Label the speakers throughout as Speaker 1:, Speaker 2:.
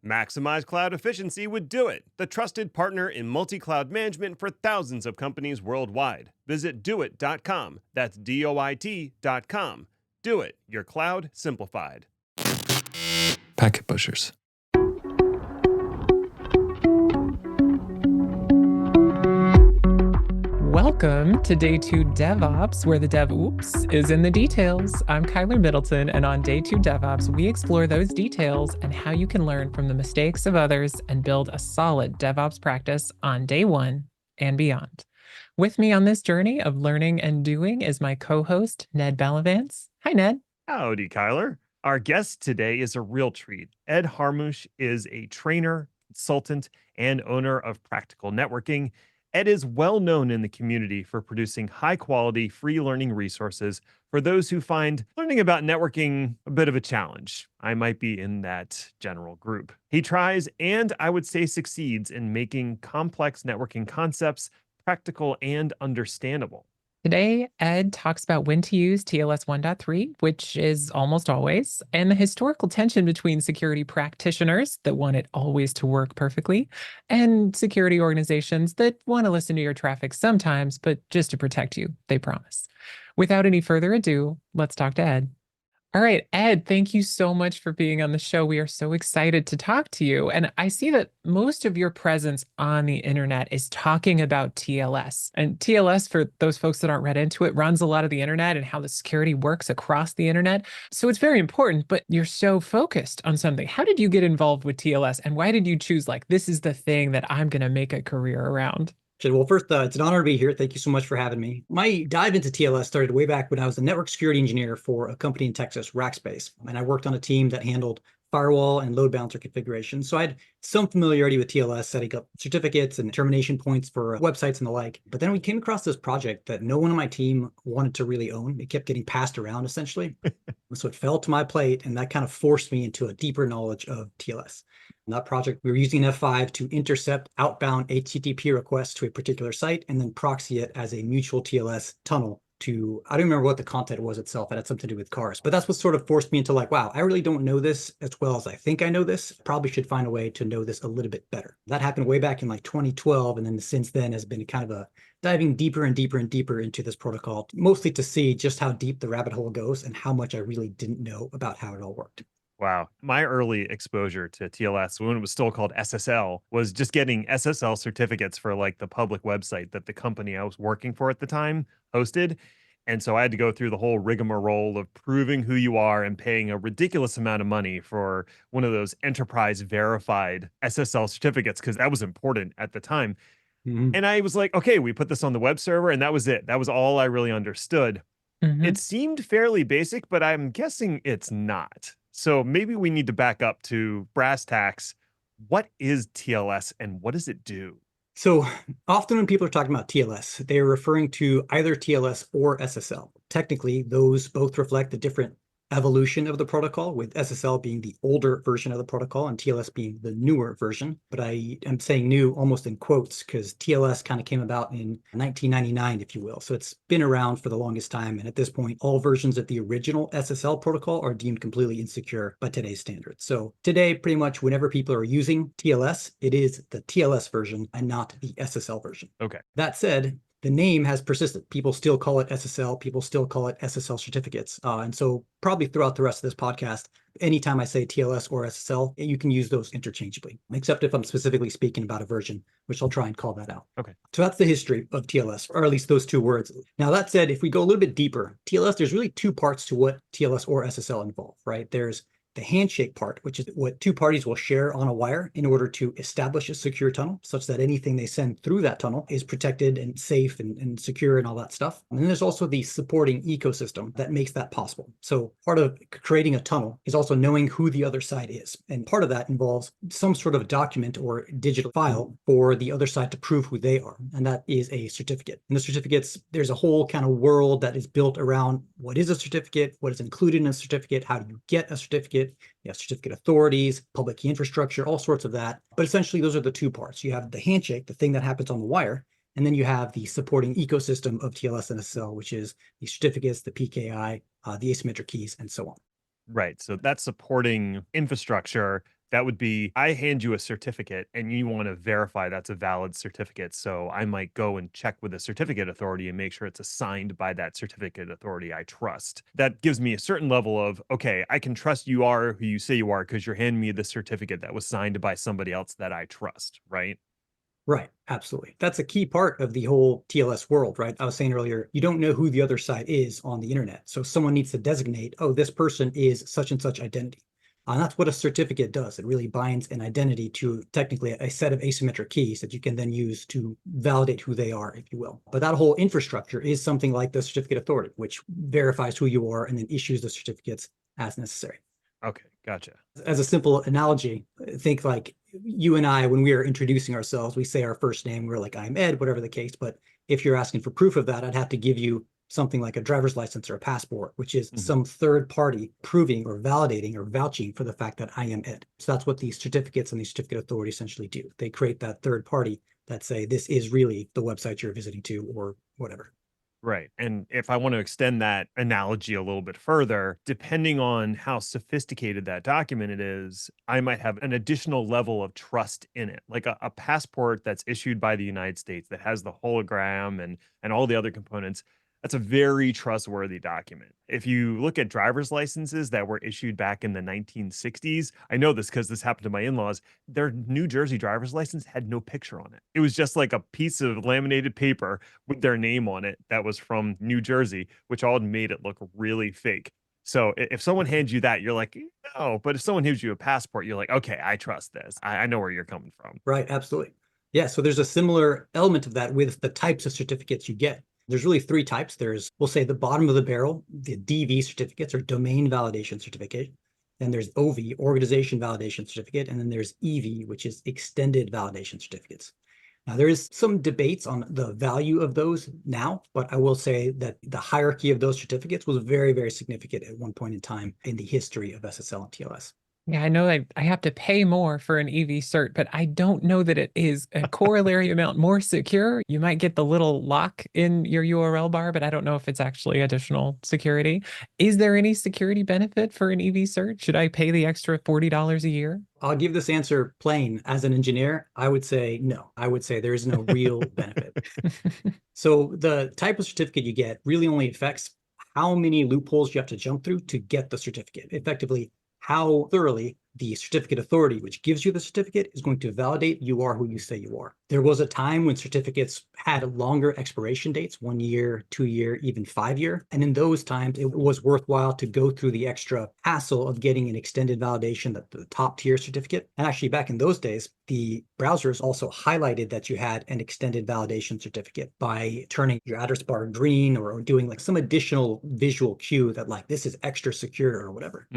Speaker 1: Maximize cloud efficiency with Do It, the trusted partner in multi-cloud management for thousands of companies worldwide. Visit doit.com. That's DOIT.com. Do It, your cloud simplified.
Speaker 2: Packet pushers.
Speaker 3: Welcome to Day 2 DevOps, where the dev oops is in the details. I'm Kyler Middleton, and on Day 2 DevOps, we explore those details and how you can learn from the mistakes of others and build a solid DevOps practice on day 1 and beyond. With me on this journey of learning and doing is my co-host, Ned Bellavance. Hi, Ned.
Speaker 1: Howdy, Kyler. Our guest today is a real treat. Ed Harmoush is a trainer, consultant, and owner of Practical Networking. Ed is well known in the community for producing high quality free learning resources for those who find learning about networking a bit of a challenge. I might be in that general group. He tries and I would say succeeds in making complex networking concepts practical and understandable.
Speaker 3: Today, Ed talks about when to use TLS 1.3, which is almost always, and the historical tension between security practitioners that want it always to work perfectly, and security organizations that want to listen to your traffic sometimes, but just to protect you, they promise. Without any further ado, let's talk to Ed. All right, Ed, thank you so much for being on the show. We are so excited to talk to you. And I see that most of your presence on the internet is talking about TLS. And TLS, for those folks that aren't read into it, runs a lot of the internet and how the security works across the internet. So it's very important, but you're so focused on something. How did you get involved with TLS? And why did you choose, like, this is the thing that I'm going to make a career around?
Speaker 4: Well, first, it's an honor to be here. Thank you so much for having me. My dive into TLS started way back when I was a network security engineer for a company in Texas, Rackspace. And I worked on a team that handled firewall and load balancer configuration. So I had some familiarity with TLS, setting up certificates and termination points for websites and the like. But then we came across this project that no one on my team wanted to really own. It kept getting passed around, essentially. So it fell to my plate, and that kind of forced me into a deeper knowledge of TLS. In that project, we were using F5 to intercept outbound HTTP requests to a particular site and then proxy it as a mutual TLS tunnel to, I don't remember what the content was itself. It had something to do with cars. But that's what sort of forced me into like, wow, I really don't know this as well as I think I know this. Probably should find a way to know this a little bit better. That happened way back in like 2012. And then since then has been kind of a diving deeper and deeper and deeper into this protocol, mostly to see just how deep the rabbit hole goes and how much I really didn't know about how it all worked.
Speaker 1: Wow. My early exposure to TLS when it was still called SSL was just getting SSL certificates for like the public website that the company I was working for at the time hosted. And so I had to go through the whole rigmarole of proving who you are and paying a ridiculous amount of money for one of those enterprise verified SSL certificates because that was important at the time.
Speaker 4: Mm-hmm.
Speaker 1: And I was like, okay, we put this on the web server and that was it. That was all I really understood. It seemed fairly basic, but I'm guessing it's not. So maybe we need to back up to brass tacks. What is TLS and what does it do?
Speaker 4: So often when people are talking about TLS, they're referring to either TLS or SSL. Technically, those both reflect the different evolution of the protocol, with SSL being the older version of the protocol and TLS being the newer version. But I am saying new almost in quotes because TLS kind of came about in 1999, if you will. So it's been around for the longest time. And at this point, all versions of the original SSL protocol are deemed completely insecure by today's standards. So today, pretty much whenever people are using TLS, it is the TLS version and not the SSL version.
Speaker 1: Okay.
Speaker 4: That said, the name has persisted. People still call it SSL. People still call it SSL certificates. And so probably throughout the rest of this podcast, anytime I say TLS or SSL, you can use those interchangeably, except if I'm specifically speaking about a version, which I'll try and call that out.
Speaker 1: Okay.
Speaker 4: So that's the history of TLS, or at least those two words. Now, that said, if we go a little bit deeper, TLS, there's really two parts to what TLS or SSL involve, right? There's the handshake part, which is what two parties will share on a wire in order to establish a secure tunnel, such that anything they send through that tunnel is protected and safe and secure and all that stuff. And then there's also the supporting ecosystem that makes that possible. So part of creating a tunnel is also knowing who the other side is. And part of that involves some sort of document or digital file for the other side to prove who they are. And that is a certificate. And the certificates, there's a whole kind of world that is built around what is a certificate, what is included in a certificate, how do you get a certificate. You have certificate authorities, public key infrastructure, all sorts of that. But essentially, those are the two parts. You have the handshake, the thing that happens on the wire, and then you have the supporting ecosystem of TLS and SSL, which is the certificates, the PKI, the asymmetric keys, and so on.
Speaker 1: Right. So that supporting infrastructure That would be, I hand you a certificate and you want to verify that's a valid certificate. So I might go and check with the certificate authority and make sure it's assigned by that certificate authority I trust. That gives me a certain level of, okay, I can trust you are who you say you are because you're handing me the certificate that was signed by somebody else that I trust, right?
Speaker 4: Right. Absolutely. That's a key part of the whole TLS world, right? I was saying earlier, you don't know who the other side is on the internet. So someone needs to designate, oh, this person is such and such identity. And that's what a certificate does. It really binds an identity to technically a set of asymmetric keys that you can then use to validate who they are, if you will. But that whole infrastructure is something like the certificate authority, which verifies who you are and then issues the certificates as necessary.
Speaker 1: Okay, gotcha.
Speaker 4: As a simple analogy, think like you and I, when we are introducing ourselves, we say our first name, we're like, I'm Ed, whatever the case. But if you're asking for proof of that, I'd have to give you something like a driver's license or a passport, which is some third party proving or validating or vouching for the fact that I am Ed. So that's what these certificates and these certificate authorities essentially do. They create that third party that say, this is really the website you're visiting to or whatever.
Speaker 1: Right. And if I want to extend that analogy a little bit further, depending on how sophisticated that document is, I might have an additional level of trust in it. Like a passport that's issued by the United States that has the hologram and all the other components. That's a very trustworthy document. If you look at driver's licenses that were issued back in the 1960s, I know this because this happened to my in-laws. Their New Jersey driver's license had no picture on it. It was just like a piece of laminated paper with their name on it that was from New Jersey, which all made it look really fake. So if someone hands you that, you're like, no. But if someone gives you a passport, you're like, okay, I trust this. I know where you're coming from.
Speaker 4: Right, absolutely. Yeah, so there's a similar element of that with the types of certificates you get. There's really three types. There's, we'll say, the bottom of the barrel, the DV certificates or domain validation certificate. Then there's OV, organization validation certificate. And then there's EV, which is extended validation certificates. Now, there is some debates on the value of those now, but I will say that the hierarchy of those certificates was very, very significant at one point in time in the history of SSL and TLS.
Speaker 3: Yeah, I know I have to pay more for an EV cert, but I don't know that it is a corollary amount more secure. You might get the little lock in your URL bar, but I don't know if it's actually additional security. Is there any security benefit for an EV cert? Should I pay the extra $40 a year?
Speaker 4: I'll give this answer plain. As an engineer, I would say no. I would say there is no real benefit. So the type of certificate you get really only affects how many loopholes you have to jump through to get the certificate. Effectively, how thoroughly the certificate authority, which gives you the certificate, is going to validate you are who you say you are. There was a time when certificates had longer expiration dates, 1 year, 2 year, even 5 year. And in those times, it was worthwhile to go through the extra hassle of getting an extended validation, that the top tier certificate. And actually, back in those days, the browsers also highlighted that you had an extended validation certificate by turning your address bar green or doing like some additional visual cue that like, this is extra secure or whatever.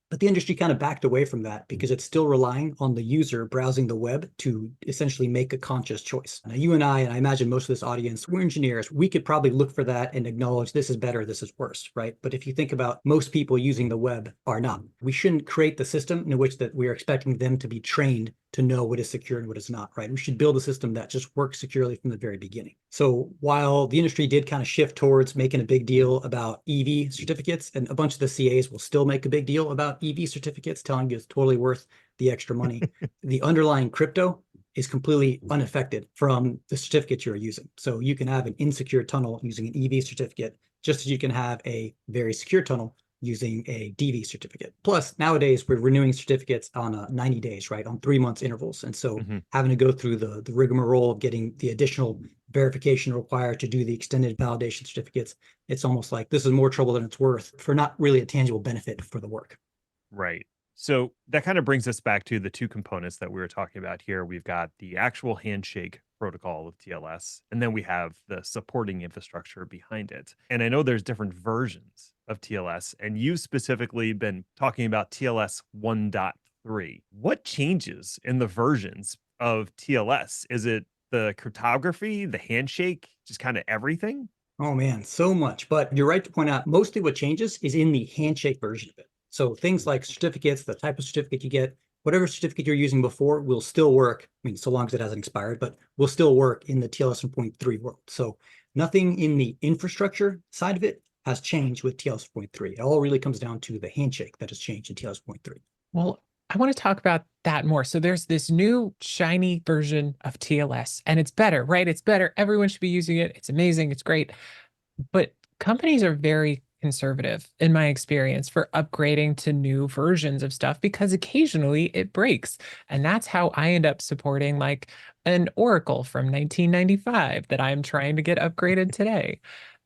Speaker 4: But the industry kind of backed away from that because it's still relying on the user browsing the web to essentially make a conscious choice. Now, you and I imagine most of this audience, we're engineers. We could probably look for that and acknowledge this is better, this is worse, right? But if you think about most people using the web are not. We shouldn't create the system in which that we're expecting them to be trained to know what is secure and what is not, right? We should build a system that just works securely from the very beginning. So while the industry did kind of shift towards making a big deal about EV certificates, and a bunch of the CAs will still make a big deal about EV certificates, telling you it's totally worth the extra money, the underlying crypto is completely unaffected from the certificate you're using. So you can have an insecure tunnel using an EV certificate, just as you can have a very secure tunnel using a DV certificate. Plus, nowadays, we're renewing certificates on 90 days, right? On 3 months intervals. And so having to go through the rigmarole of getting the additional verification required to do the extended validation certificates, it's almost like this is more trouble than it's worth for not really a tangible benefit for the work.
Speaker 1: Right. So that kind of brings us back to the two components that we were talking about here. We've got the actual handshake protocol of TLS, and then we have the supporting infrastructure behind it. And I know there's different versions of TLS, and you've specifically been talking about TLS 1.3. What changes in the versions of TLS? Is it the cryptography, the handshake, just kind of everything?
Speaker 4: Oh man, so much. But you're right to point out mostly what changes is in the handshake version of it. So things like certificates, the type of certificate you get, whatever certificate you're using before will still work. I mean, so long as it hasn't expired, but will still work in the TLS 1.3 world. So nothing in the infrastructure side of it has changed with TLS 1.3. It all really comes down to the handshake that has changed in TLS 1.3.
Speaker 3: Well, I want to talk about that more. So there's this new shiny version of TLS and it's better, right? It's better. Everyone should be using it. It's amazing. It's great. But companies are very conservative, in my experience, for upgrading to new versions of stuff because occasionally it breaks. And that's how I end up supporting like an Oracle from 1995 that I'm trying to get upgraded today.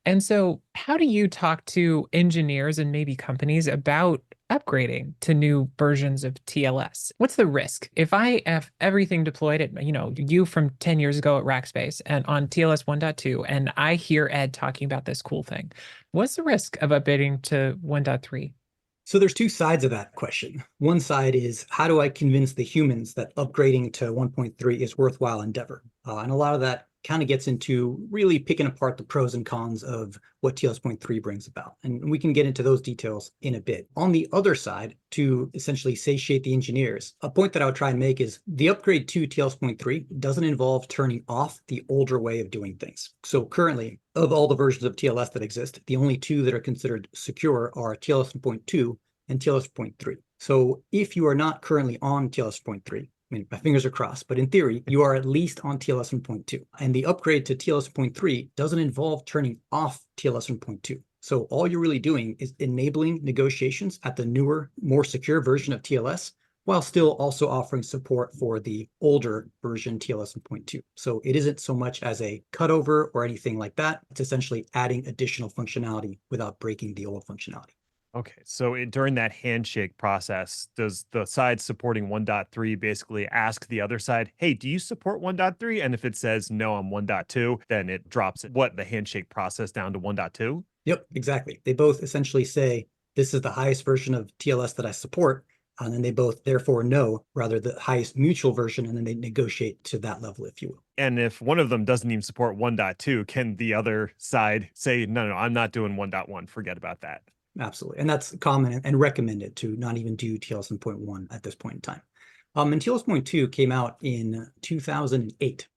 Speaker 3: And so, how do you talk to engineers and maybe companies about upgrading to new versions of TLS? What's the risk? If I have everything deployed at, you from 10 years ago at Rackspace and on TLS 1.2, and I hear Ed talking about this cool thing, what's the risk of updating to 1.3?
Speaker 4: So there's two sides of that question. One side is how do I convince the humans that upgrading to 1.3 is worthwhile endeavor? And a lot of that kind of gets into really picking apart the pros and cons of what TLS 1.3 brings about. And we can get into those details in a bit. On the other side, to essentially satiate the engineers, a point that I would try and make is the upgrade to TLS 1.3 doesn't involve turning off the older way of doing things. So currently, of all the versions of TLS that exist, the only two that are considered secure are TLS 1.2 and TLS 1.3. So if you are not currently on TLS 1.3, I mean, my fingers are crossed, but in theory, you are at least on TLS 1.2. And the upgrade to TLS 1.3 doesn't involve turning off TLS 1.2. So all you're really doing is enabling negotiations at the newer, more secure version of TLS, while still also offering support for the older version TLS 1.2. So it isn't so much as a cutover or anything like that. It's essentially adding additional functionality without breaking the old functionality.
Speaker 1: Okay, so during that handshake process, does the side supporting 1.3 basically ask the other side, hey, do you support 1.3? And if it says, no, I'm 1.2, then it drops the handshake process down to 1.2?
Speaker 4: Yep, exactly. They both essentially say, this is the highest version of TLS that I support. And then they both therefore know rather the highest mutual version, and then they negotiate to that level, if you will.
Speaker 1: And if one of them doesn't even support 1.2, can the other side say, no, I'm not doing 1.1, forget about that?
Speaker 4: Absolutely. And that's common and recommended to not even do TLS 1.1 at this point in time. And TLS 1.2 came out in 2008.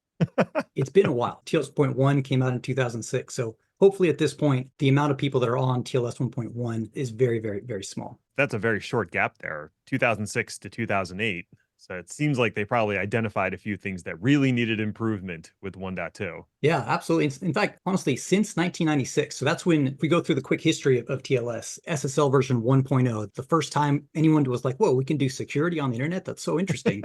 Speaker 4: It's been a while. TLS 1.1 came out in 2006. So hopefully at this point, the amount of people that are on TLS 1.1 is very, very, very small.
Speaker 1: That's a very short gap there, 2006 to 2008. So it seems like they probably identified a few things that really needed improvement with 1.2.
Speaker 4: Yeah, absolutely. In fact, honestly, since 1996, so that's when, if we go through the quick history of TLS, SSL version 1.0, the first time anyone was like, whoa, we can do security on the internet? That's so interesting.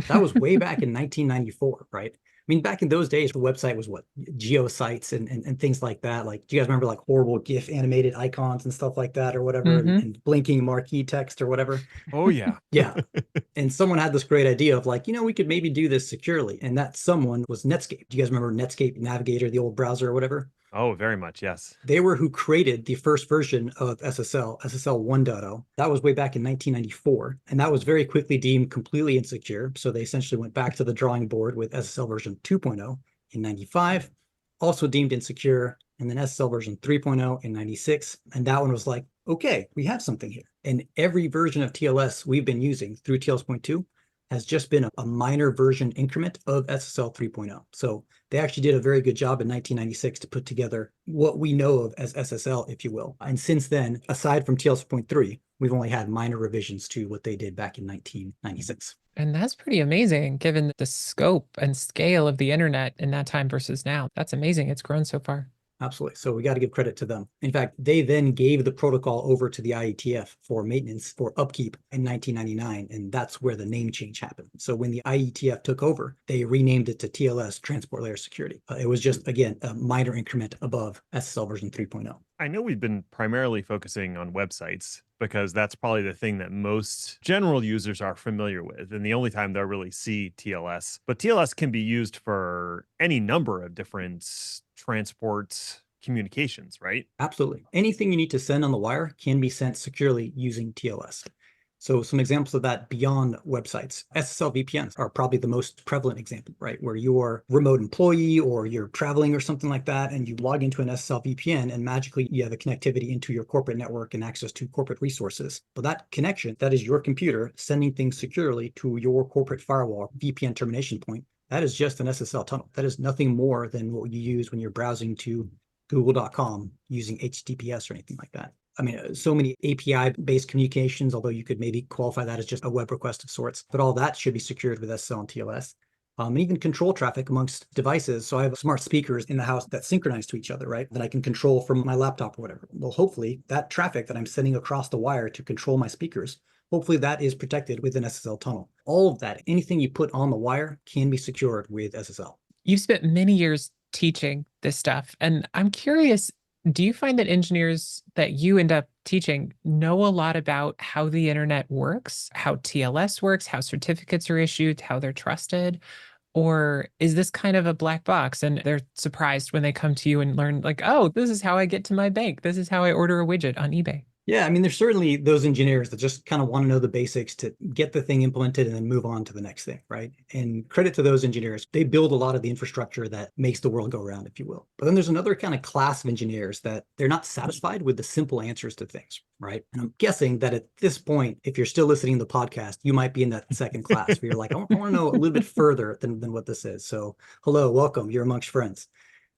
Speaker 4: That was way back in 1994, right? I mean, back in those days, the website was what? Geosites and things like that. Like, do you guys remember like horrible GIF animated icons and stuff like that or whatever, and blinking marquee text or whatever?
Speaker 1: Oh, yeah.
Speaker 4: Yeah. And someone had this great idea of like, we could maybe do this securely. And that someone was Netscape. Do you guys remember Netscape Navigator, the old browser or whatever?
Speaker 1: Oh, very much. Yes.
Speaker 4: They were who created the first version of SSL 1.0. That was way back in 1994. And that was very quickly deemed completely insecure. So they essentially went back to the drawing board with SSL version 2.0 in 95, also deemed insecure. And then SSL version 3.0 in 96. And that one was like, okay, we have something here. And every version of TLS we've been using through TLS 1.2 has just been a minor version increment of SSL 3.0. So they actually did a very good job in 1996 to put together what we know of as SSL, if you will. And since then, aside from TLS 1.3, we've only had minor revisions to what they did back in 1996.
Speaker 3: And that's pretty amazing given the scope and scale of the internet in that time versus now. That's amazing. It's grown so far.
Speaker 4: Absolutely. So we got to give credit to them. In fact, they then gave the protocol over to the IETF for maintenance, for upkeep in 1999. And that's where the name change happened. So when the IETF took over, they renamed it to TLS, Transport Layer Security. It was just, again, a minor increment above SSL version 3.0.
Speaker 1: I know we've been primarily focusing on websites because that's probably the thing that most general users are familiar with and the only time they'll really see TLS. But TLS can be used for any number of different transport communications, right?
Speaker 4: Absolutely. Anything you need to send on the wire can be sent securely using TLS. So some examples of that beyond websites, SSL VPNs are probably the most prevalent example, right? Where you're a remote employee or you're traveling or something like that, and you log into an SSL VPN and magically you have a connectivity into your corporate network and access to corporate resources. But that connection, that is your computer sending things securely to your corporate firewall VPN termination point. That is just an SSL tunnel. That is nothing more than what you use when you're browsing to google.com using HTTPS or anything like that. I mean, so many API-based communications, although you could maybe qualify that as just a web request of sorts, but all that should be secured with SSL and TLS. And even control traffic amongst devices. So I have smart speakers in the house that synchronize to each other, right? That I can control from my laptop or whatever. Well, hopefully that traffic that I'm sending across the wire to control my speakers, hopefully that is protected with an SSL tunnel. All of that, anything you put on the wire can be secured with SSL.
Speaker 3: You've spent many years teaching this stuff, and I'm curious, do you find that engineers that you end up teaching know a lot about how the internet works, how TLS works, how certificates are issued, how they're trusted? Or is this kind of a black box and they're surprised when they come to you and learn, like, oh, this is how I get to my bank. This is how I order a widget on eBay.
Speaker 4: Yeah, I mean, there's certainly those engineers that just kind of want to know the basics to get the thing implemented and then move on to the next thing, right? And credit to those engineers. They build a lot of the infrastructure that makes the world go around, if you will. But then there's another kind of class of engineers that they're not satisfied with the simple answers to things, right? And I'm guessing that at this point, if you're still listening to the podcast, you might be in that second class where you're like, I want to know a little bit further than what this is. So hello, welcome, you're amongst friends.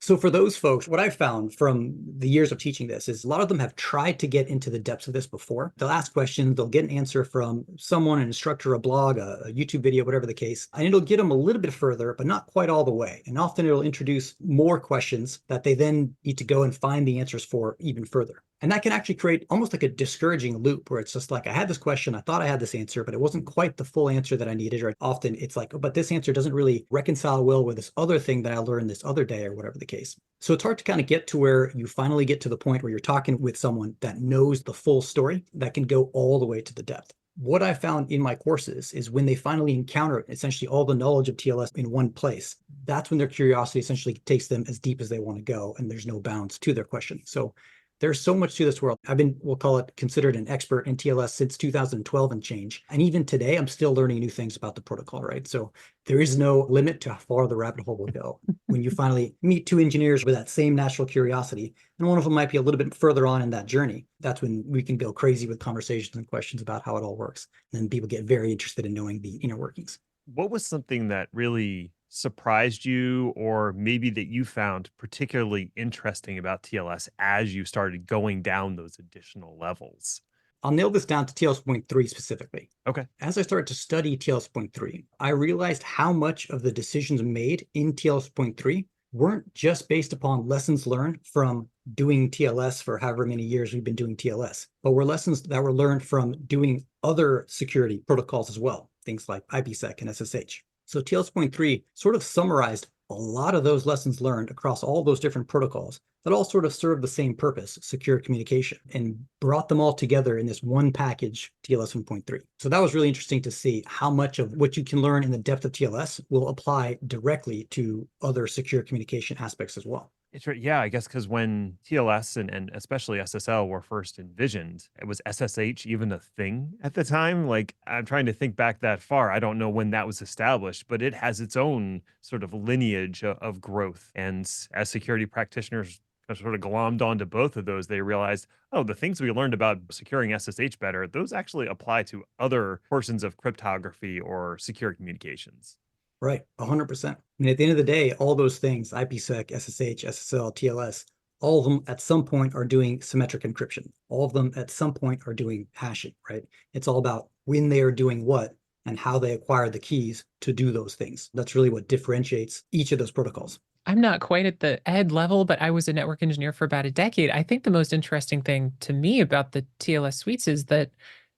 Speaker 4: So for those folks, what I've found from the years of teaching this is a lot of them have tried to get into the depths of this before. They'll ask questions, they'll get an answer from someone, an instructor, a blog, a YouTube video, whatever the case, and it'll get them a little bit further, but not quite all the way. And often it'll introduce more questions that they then need to go and find the answers for even further. And that can actually create almost like a discouraging loop where it's just like, I had this question, I thought I had this answer, but it wasn't quite the full answer that I needed. Or often it's like, oh, but this answer doesn't really reconcile well with this other thing that I learned this other day or whatever the case. So it's hard to kind of get to where you finally get to the point where you're talking with someone that knows the full story that can go all the way to the depth. What I found in my courses is when they finally encounter essentially all the knowledge of TLS in one place, that's when their curiosity essentially takes them as deep as they want to go, and there's no bounds to their question. So there's so much to this world. I've been, we'll call it, considered an expert in TLS since 2012 and change. And even today, I'm still learning new things about the protocol, right? So there is no limit to how far the rabbit hole will go. When you finally meet two engineers with that same natural curiosity, and one of them might be a little bit further on in that journey, that's when we can go crazy with conversations and questions about how it all works. And then people get very interested in knowing the inner workings.
Speaker 1: What was something that really surprised you, or maybe that you found particularly interesting about TLS as you started going down those additional levels?
Speaker 4: I'll nail this down to TLS 1.3 specifically.
Speaker 1: Okay.
Speaker 4: As I started to study TLS 1.3, I realized how much of the decisions made in TLS 1.3 weren't just based upon lessons learned from doing TLS for however many years we've been doing TLS, but were lessons that were learned from doing other security protocols as well, things like IPsec and SSH. So TLS 1.3 sort of summarized a lot of those lessons learned across all those different protocols that all sort of serve the same purpose, secure communication, and brought them all together in this one package, TLS 1.3. So that was really interesting to see how much of what you can learn in the depth of TLS will apply directly to other secure communication aspects as well.
Speaker 1: It's right. Yeah, I guess because when TLS and especially SSL were first envisioned, it was SSH even a thing at the time? Like, I'm trying to think back that far. I don't know when that was established, but it has its own sort of lineage of growth. And as security practitioners sort of glommed onto both of those, they realized, oh, the things we learned about securing SSH better, those actually apply to other portions of cryptography or secure communications.
Speaker 4: Right, 100%. I mean, at the end of the day, all those things, IPsec, SSH, SSL, TLS, all of them at some point are doing symmetric encryption. All of them at some point are doing hashing, right? It's all about when they are doing what and how they acquire the keys to do those things. That's really what differentiates each of those protocols.
Speaker 3: I'm not quite at the Ed level, but I was a network engineer for about a decade. I think the most interesting thing to me about the TLS suites is that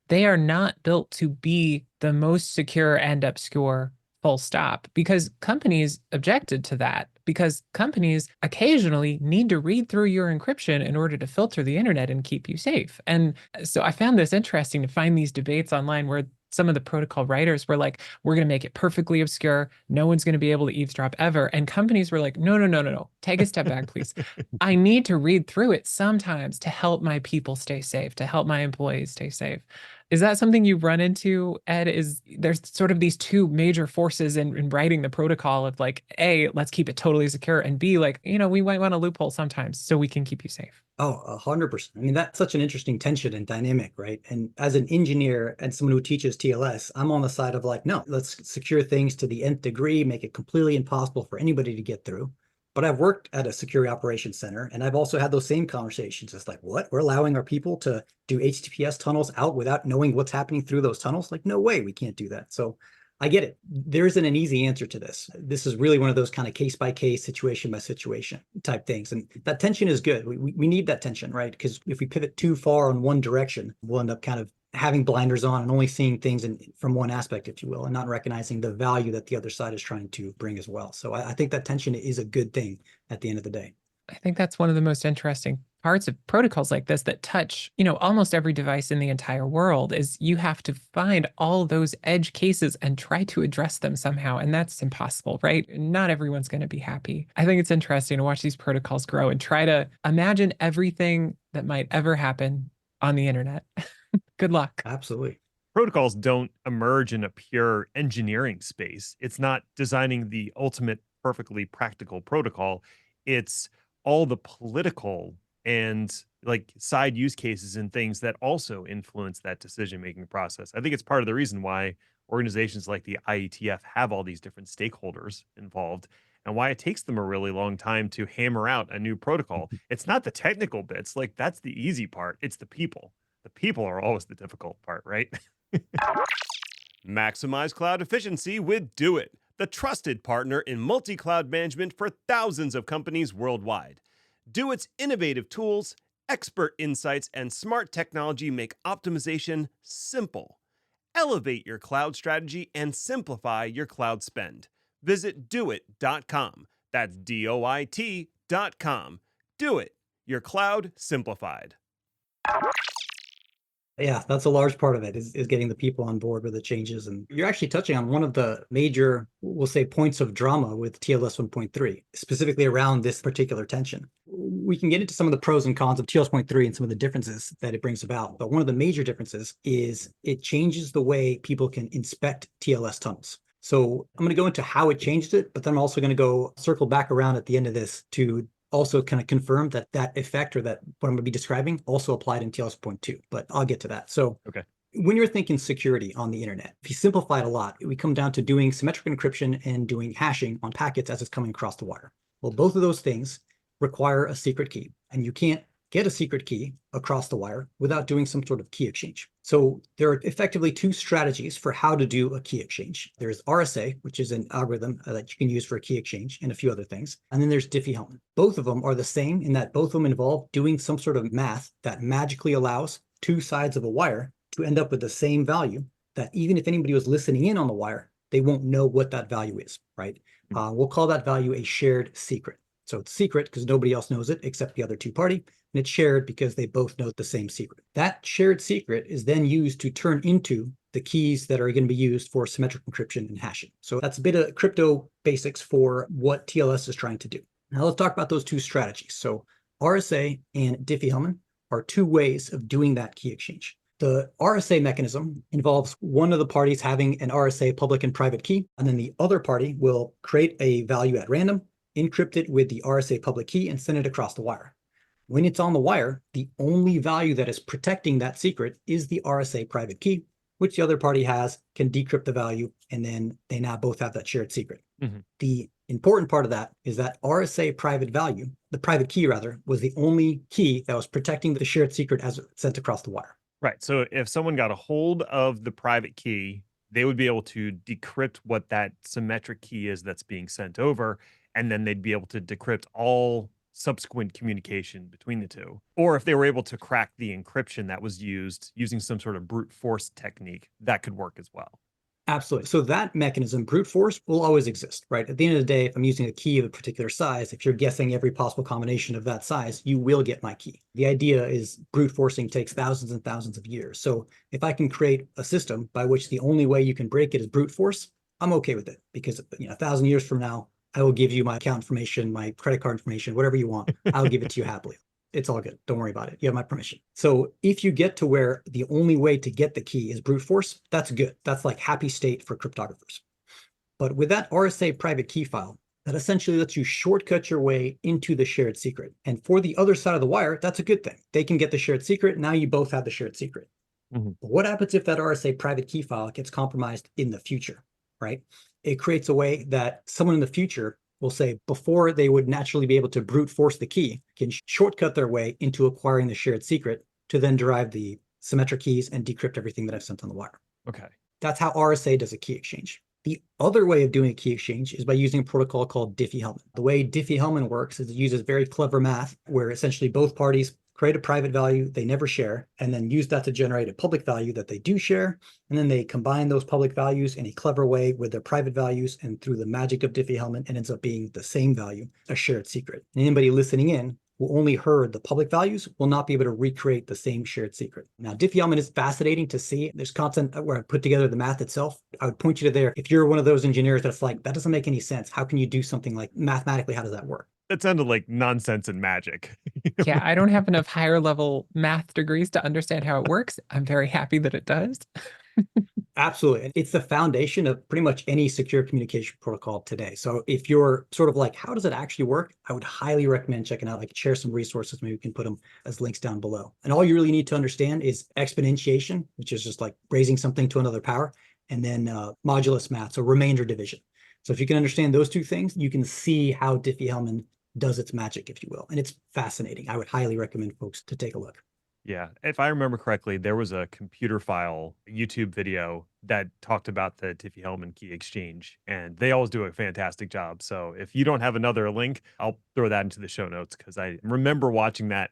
Speaker 3: they are not built to be the most secure and obscure, full stop, because companies objected to that, because companies occasionally need to read through your encryption in order to filter the internet and keep you safe. And so I found this interesting to find these debates online where some of the protocol writers were like, we're going to make it perfectly obscure. No one's going to be able to eavesdrop ever. And companies were like, no, no, no, no, no. Take a step back, please. I need to read through it sometimes to help my people stay safe, to help my employees stay safe. Is that something you've run into, Ed? Is there's sort of these two major forces in writing the protocol of like, A, let's keep it totally secure, and B, like, we might want a loophole sometimes so we can keep you safe.
Speaker 4: Oh, 100%. I mean, that's such an interesting tension and dynamic, right? And as an engineer and someone who teaches TLS, I'm on the side of like, no, let's secure things to the nth degree, make it completely impossible for anybody to get through. But I've worked at a security operations center, and I've also had those same conversations. It's like, what? We're allowing our people to do HTTPS tunnels out without knowing what's happening through those tunnels? Like, no way, we can't do that. So I get it. There isn't an easy answer to this. This is really one of those kind of case by case, situation by situation type things. And that tension is good. We need that tension, right? Because if we pivot too far in one direction, we'll end up kind of having blinders on and only seeing things from one aspect, if you will, and not recognizing the value that the other side is trying to bring as well. So I think that tension is a good thing at the end of the day.
Speaker 3: I think that's one of the most interesting parts of protocols like this that touch, almost every device in the entire world is you have to find all those edge cases and try to address them somehow. And that's impossible, right? Not everyone's going to be happy. I think it's interesting to watch these protocols grow and try to imagine everything that might ever happen on the internet. Good luck.
Speaker 4: Absolutely.
Speaker 1: Protocols don't emerge in a pure engineering space. It's not designing the ultimate perfectly practical protocol. It's all the political and like side use cases and things that also influence that decision making process. I think it's part of the reason why organizations like the IETF have all these different stakeholders involved and why it takes them a really long time to hammer out a new protocol. It's not the technical bits, like that's the easy part. It's the people. The people are always the difficult part, right?
Speaker 5: Maximize cloud efficiency with Doit, the trusted partner in multi-cloud management for thousands of companies worldwide. Doit's innovative tools, expert insights, and smart technology make optimization simple. Elevate your cloud strategy and simplify your cloud spend. Visit doit.com. That's DOIT.com. Doit, your cloud simplified.
Speaker 4: Yeah, that's a large part of it is getting the people on board with the changes. And you're actually touching on one of the major, we'll say, points of drama with TLS 1.3, specifically around this particular tension. We can get into some of the pros and cons of TLS 1.3 and some of the differences that it brings about. But one of the major differences is it changes the way people can inspect TLS tunnels. So I'm going to go into how it changed it, but then I'm also going to go circle back around at the end of this to also kind of confirm that that effect or that what I'm going to be describing also applied in TLS 1.2, but I'll get to that. So
Speaker 1: Okay.
Speaker 4: When you're thinking security on the internet, if you simplify it a lot, we come down to doing symmetric encryption and doing hashing on packets as it's coming across the wire. Well, both of those things require a secret key, and you can't get a secret key across the wire without doing some sort of key exchange. So there are effectively two strategies for how to do a key exchange. There's RSA, which is an algorithm that you can use for a key exchange, and a few other things. And then there's Diffie-Hellman. Both of them are the same in that both of them involve doing some sort of math that magically allows two sides of a wire to end up with the same value that even if anybody was listening in on the wire, they won't know what that value is, right? We'll call that value a shared secret. So it's secret because nobody else knows it except the other two party, and it's shared because they both know the same secret. That shared secret is then used to turn into the keys that are going to be used for symmetric encryption and hashing. So that's a bit of crypto basics for what TLS is trying to do. Now let's talk about those two strategies. So RSA and Diffie-Hellman are two ways of doing that key exchange. The RSA mechanism involves one of the parties having an RSA public and private key, and then the other party will create a value at random, encrypt it with the RSA public key, and send it across the wire. When it's on the wire, the only value that is protecting that secret is the RSA private key, which the other party can decrypt the value, and then they now both have that shared secret.
Speaker 1: Mm-hmm.
Speaker 4: The important part of that is that RSA private value, the private key rather, was the only key that was protecting the shared secret as sent across the wire.
Speaker 1: Right. So if someone got a hold of the private key, they would be able to decrypt what that symmetric key is that's being sent over, and then they'd be able to decrypt all subsequent communication between the two. Or if they were able to crack the encryption that was used using some sort of brute force technique, that could work as well.
Speaker 4: Absolutely. So that mechanism, brute force, will always exist, right? At the end of the day, if I'm using a key of a particular size, if you're guessing every possible combination of that size, you will get my key. The idea is brute forcing takes thousands and thousands of years. So if I can create a system by which the only way you can break it is brute force, I'm okay with it because 1,000 years from now, I will give you my account information, my credit card information, whatever you want. I'll give it to you happily. It's all good. Don't worry about it. You have my permission. So if you get to where the only way to get the key is brute force, that's good. That's like happy state for cryptographers. But with that RSA private key file, that essentially lets you shortcut your way into the shared secret. And for the other side of the wire, that's a good thing. They can get the shared secret. Now you both have the shared secret.
Speaker 1: Mm-hmm.
Speaker 4: But what happens if that RSA private key file gets compromised in the future, right? It creates a way that someone in the future will say before they would naturally be able to brute force the key, can shortcut their way into acquiring the shared secret to then derive the symmetric keys and decrypt everything that I've sent on the wire.
Speaker 1: Okay.
Speaker 4: That's how RSA does a key exchange. The other way of doing a key exchange is by using a protocol called Diffie-Hellman. The way Diffie-Hellman works is it uses very clever math where essentially both parties create a private value they never share, and then use that to generate a public value that they do share. And then they combine those public values in a clever way with their private values, and through the magic of Diffie-Hellman, it ends up being the same value, a shared secret. And anybody listening in who only heard the public values will not be able to recreate the same shared secret. Now, Diffie-Hellman is fascinating to see. There's content where I put together the math itself. I would point you to there. If you're one of those engineers that's like, that doesn't make any sense. How can you do something like mathematically? How does that work?
Speaker 1: That sounded like nonsense and magic.
Speaker 3: Yeah, I don't have enough higher level math degrees to understand how it works. I'm very happy that it does.
Speaker 4: Absolutely. It's the foundation of pretty much any secure communication protocol today. So if you're sort of like, how does it actually work? I would highly recommend checking out, like share some resources. Maybe we can put them as links down below. And all you really need to understand is exponentiation, which is just like raising something to another power, and then modulus math, so remainder division. So if you can understand those two things, you can see how Diffie-Hellman does its magic, if you will. And it's fascinating. I would highly recommend folks to take a look.
Speaker 1: Yeah. If I remember correctly, there was a computer file YouTube video that talked about the Diffie-Hellman key exchange, and they always do a fantastic job. So if you don't have another link, I'll throw that into the show notes, because I remember watching that.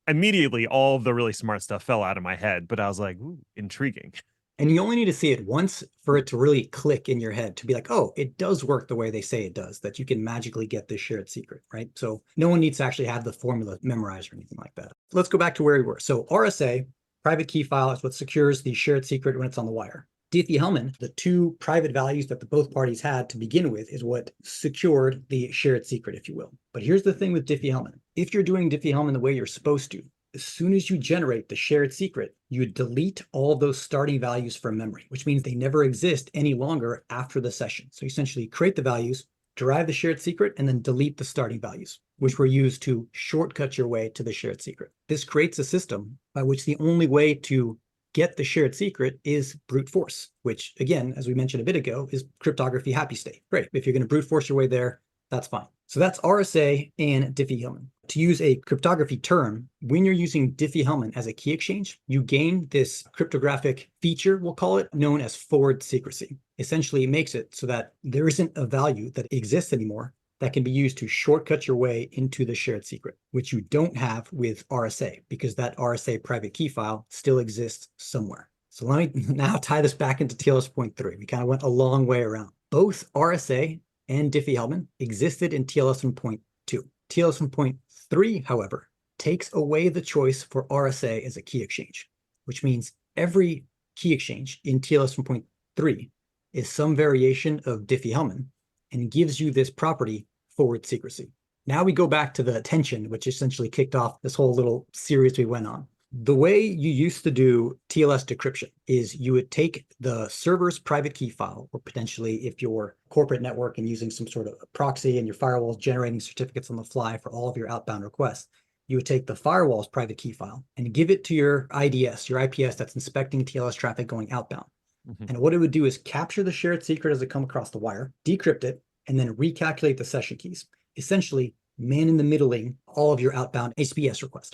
Speaker 1: Immediately, all of the really smart stuff fell out of my head, but I was like, ooh, intriguing.
Speaker 4: And you only need to see it once for it to really click in your head, to be like, oh, it does work the way they say it does, that you can magically get this shared secret, right? So no one needs to actually have the formula memorized or anything like that. Let's go back to where we were. So RSA, private key file, is what secures the shared secret when it's on the wire. Diffie-Hellman, the two private values that the both parties had to begin with, is what secured the shared secret, if you will. But here's the thing with Diffie-Hellman. If you're doing Diffie-Hellman the way you're supposed to, as soon as you generate the shared secret, you delete all of those starting values from memory, which means they never exist any longer after the session. So you essentially create the values, derive the shared secret, and then delete the starting values, which were used to shortcut your way to the shared secret. This creates a system by which the only way to get the shared secret is brute force, which again, as we mentioned a bit ago, is cryptography happy state. Great. If you're going to brute force your way there, that's fine. So that's RSA and Diffie-Hellman. To use a cryptography term, when you're using Diffie-Hellman as a key exchange, you gain this cryptographic feature, we'll call it, known as forward secrecy. Essentially, it makes it so that there isn't a value that exists anymore that can be used to shortcut your way into the shared secret, which you don't have with RSA, because that RSA private key file still exists somewhere. So let me now tie this back into TLS 1.3. We kind of went a long way around. Both RSA and Diffie-Hellman existed in TLS 1.2. TLS 1.3, however, takes away the choice for RSA as a key exchange, which means every key exchange in TLS 1.3 is some variation of Diffie-Hellman and gives you this property, forward secrecy. Now we go back to the tension, which essentially kicked off this whole little series we went on. The way you used to do TLS decryption is you would take the server's private key file, or potentially if you're a corporate network and using some sort of proxy and your firewall is generating certificates on the fly for all of your outbound requests, you would take the firewall's private key file and give it to your IDS, your IPS that's inspecting TLS traffic going outbound. And what it would do is capture the shared secret as it comes across the wire, decrypt it, and then recalculate the session keys, essentially man in the middling all of your outbound HTTPS requests.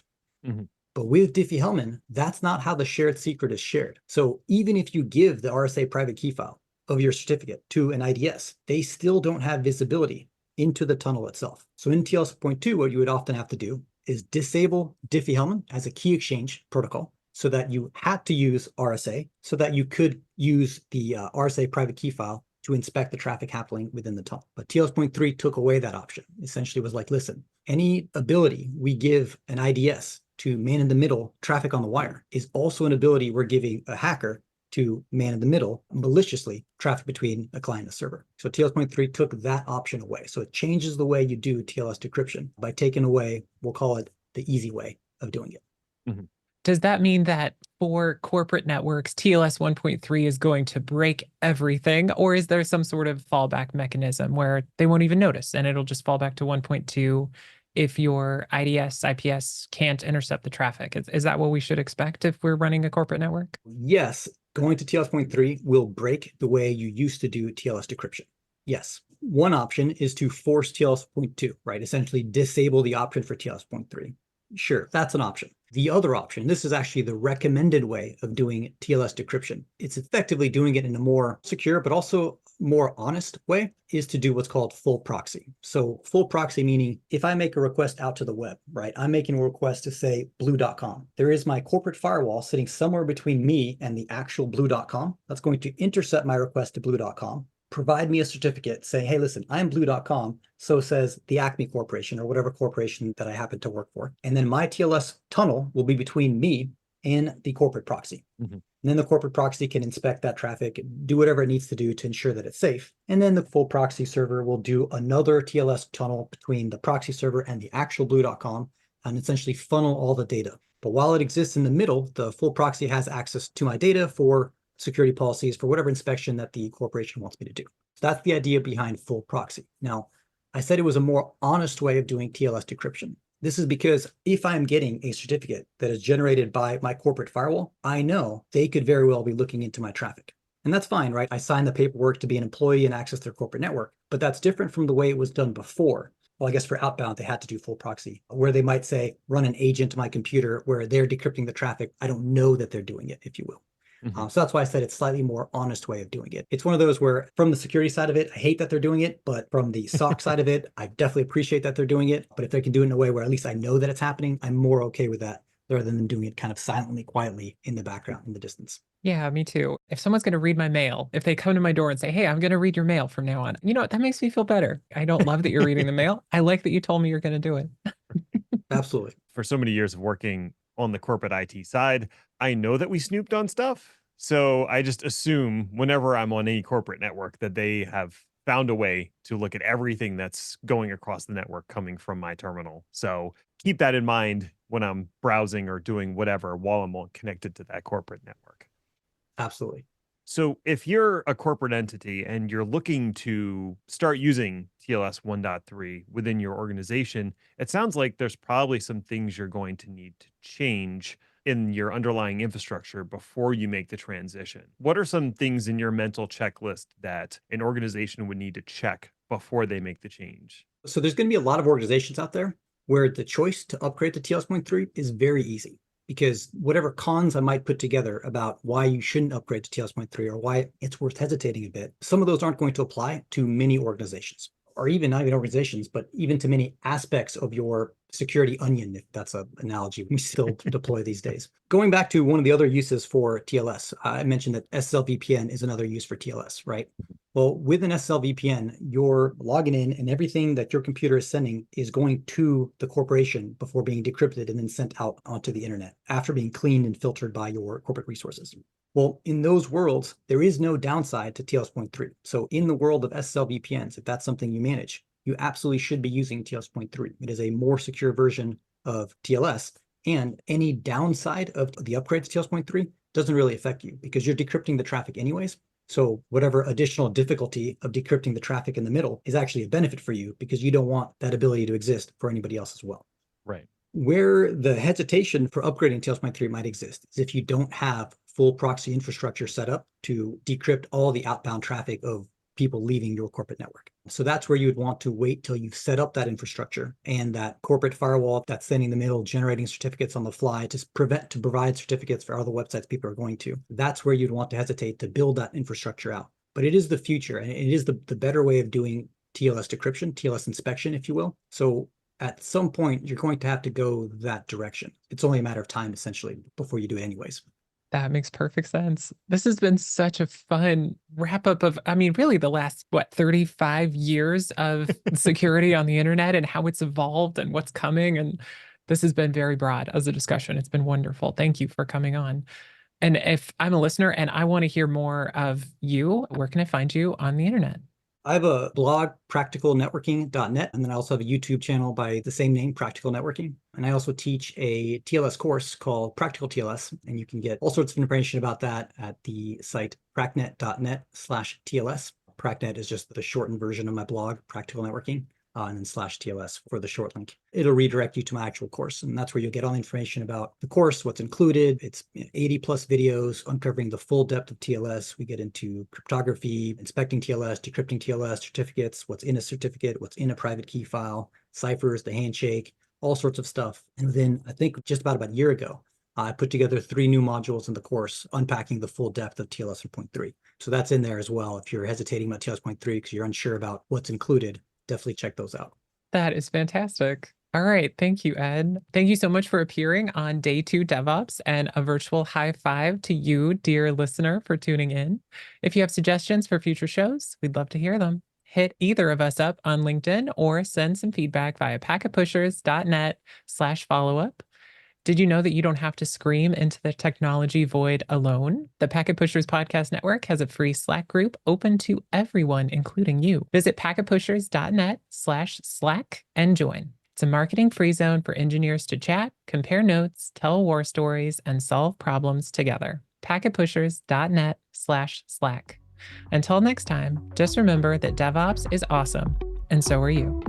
Speaker 4: But with Diffie-Hellman, that's not how the shared secret is shared. So even if you give the RSA private key file of your certificate to an IDS, they still don't have visibility into the tunnel itself. So in TLS 1.2, what you would often have to do is disable Diffie-Hellman as a key exchange protocol, so that you had to use RSA, so that you could use the RSA private key file to inspect the traffic happening within the tunnel. But TLS 1.3 took away that option. Essentially was like, listen, any ability we give an IDS to man in the middle traffic on the wire is also an ability we're giving a hacker to man in the middle maliciously traffic between a client and a server. So TLS 1.3 took that option away. So it changes the way you do TLS decryption by taking away, we'll call it the easy way of doing it.
Speaker 3: Does that mean that for corporate networks, TLS 1.3 is going to break everything? Or is there some sort of fallback mechanism where they won't even notice and it'll just fall back to 1.2 if your IDS, IPS can't intercept the traffic? Is that what we should expect if we're running a corporate network?
Speaker 4: Yes, going to TLS 1.3 will break the way you used to do TLS decryption. Yes. one option is to force TLS 1.2, right? Essentially disable the option for TLS 1.3. Sure, that's an option. The other option, this is actually the recommended way of doing TLS decryption. It's effectively doing it in a more secure, but also more honest way, is to do what's called full proxy. So full proxy meaning if I make a request out to the web, right? I'm making a request to say blue.com. There is my corporate firewall sitting somewhere between me and the actual blue.com that's going to intercept my request to blue.com, provide me a certificate saying, hey, listen, I'm blue.com. So says the Acme Corporation or whatever corporation that I happen to work for. And then my TLS tunnel will be between me and the corporate proxy.
Speaker 1: Mm-hmm.
Speaker 4: And then the corporate proxy can inspect that traffic, do whatever it needs to do to ensure that it's safe. And then the full proxy server will do another TLS tunnel between the proxy server and the actual blue.com and essentially funnel all the data. But while it exists in the middle, the full proxy has access to my data for security policies, for whatever inspection that the corporation wants me to do. So that's the idea behind full proxy. Now, I said it was a more honest way of doing TLS decryption. This is because if I'm getting a certificate that is generated by my corporate firewall, I know they could very well be looking into my traffic. And that's fine, right? I signed the paperwork to be an employee and access their corporate network, but that's different from the way it was done before. Well, I guess for outbound, they had to do full proxy, where they might say, run an agent to my computer where they're decrypting the traffic. I don't know that they're doing it, if you will.
Speaker 1: Mm-hmm.
Speaker 4: So that's why I said it's slightly more honest way of doing it. It's one of those where from the security side of it, I hate that they're doing it, but from the SOC side of it, I definitely appreciate that they're doing it. But if they can do it in a way where at least I know that it's happening, I'm more okay with that rather than them doing it kind of silently, quietly in the background, in the distance.
Speaker 3: Yeah, me too. If someone's going to read my mail, if they come to my door and say, hey, I'm going to read your mail from now on, you know what? That makes me feel better. I don't love that you're reading the mail. I like that you told me you're going to do it.
Speaker 4: Absolutely.
Speaker 1: For so many years of working on the corporate IT side, I know that we snooped on stuff. So I just assume whenever I'm on any corporate network that they have found a way to look at everything that's going across the network coming from my terminal. So keep that in mind when I'm browsing or doing whatever while I'm connected to that corporate network.
Speaker 4: Absolutely.
Speaker 1: So if you're a corporate entity and you're looking to start using TLS 1.3 within your organization, it sounds like there's probably some things you're going to need to change in your underlying infrastructure before you make the transition. What are some things in your mental checklist that an organization would need to check before they make the change?
Speaker 4: So there's going to be a lot of organizations out there where the choice to upgrade to TLS 1.3 is very easy, because whatever cons I might put together about why you shouldn't upgrade to TLS 1.3 or why it's worth hesitating a bit, some of those aren't going to apply to many organizations, or even not even organizations, but even to many aspects of your security onion, if that's an analogy we still deploy these days. Going back to one of the other uses for TLS, I mentioned that SSL-VPN is another use for TLS, right? Well, with an SSL-VPN, you're logging in and everything that your computer is sending is going to the corporation before being decrypted and then sent out onto the internet after being cleaned and filtered by your corporate resources. Well, in those worlds, there is no downside to TLS 1.3. So in the world of SSL VPNs, if that's something you manage, you absolutely should be using TLS 1.3. It is a more secure version of TLS, and any downside of the upgrade to TLS 1.3 doesn't really affect you because you're decrypting the traffic anyways. So whatever additional difficulty of decrypting the traffic in the middle is actually a benefit for you because you don't want that ability to exist for anybody else as well.
Speaker 1: Right.
Speaker 4: Where the hesitation for upgrading TLS 1.3 might exist is if you don't have full proxy infrastructure set up to decrypt all the outbound traffic of people leaving your corporate network. So that's where you would want to wait till you've set up that infrastructure and that corporate firewall that's sending the middle, generating certificates on the fly to provide certificates for all the websites people are going to. That's where you'd want to hesitate to build that infrastructure out. But it is the future, and it is the better way of doing TLS decryption, TLS inspection, if you will. So at some point, you're going to have to go that direction. It's only a matter of time, essentially, before you do it anyways.
Speaker 3: That makes perfect sense. This has been such a fun wrap up of, I mean, really the last, 35 years of security on the internet and how it's evolved and what's coming. And this has been very broad as a discussion. It's been wonderful. Thank you for coming on. And if I'm a listener and I want to hear more of you, where can I find you on the internet?
Speaker 4: I have a blog, practicalnetworking.net, and then I also have a YouTube channel by the same name, Practical Networking. And I also teach a TLS course called Practical TLS, and you can get all sorts of information about that at the site pracnet.net/TLS. Pracnet is just the shortened version of my blog, Practical Networking. and then /TLS for the short link. It'll redirect you to my actual course. And that's where you'll get all the information about the course, what's included. It's 80 plus videos uncovering the full depth of TLS. We get into cryptography, inspecting TLS, decrypting TLS, certificates, what's in a certificate, what's in a private key file, ciphers, the handshake, all sorts of stuff. And then I think just about a year ago, I put together 3 new modules in the course unpacking the full depth of TLS 1.3. So that's in there as well. If you're hesitating about TLS 1.3 because you're unsure about what's included, definitely check those out.
Speaker 3: That is fantastic. All right. Thank you, Ed. Thank you so much for appearing on Day 2 DevOps, and a virtual high five to you, dear listener, for tuning in. If you have suggestions for future shows, we'd love to hear them. Hit either of us up on LinkedIn or send some feedback via packetpushers.net/follow-up. Did you know that you don't have to scream into the technology void alone? The Packet Pushers Podcast Network has a free Slack group open to everyone, including you. Visit packetpushers.net/Slack and join. It's a marketing-free zone for engineers to chat, compare notes, tell war stories, and solve problems together. packetpushers.net/Slack. Until next time, just remember that DevOps is awesome, and so are you.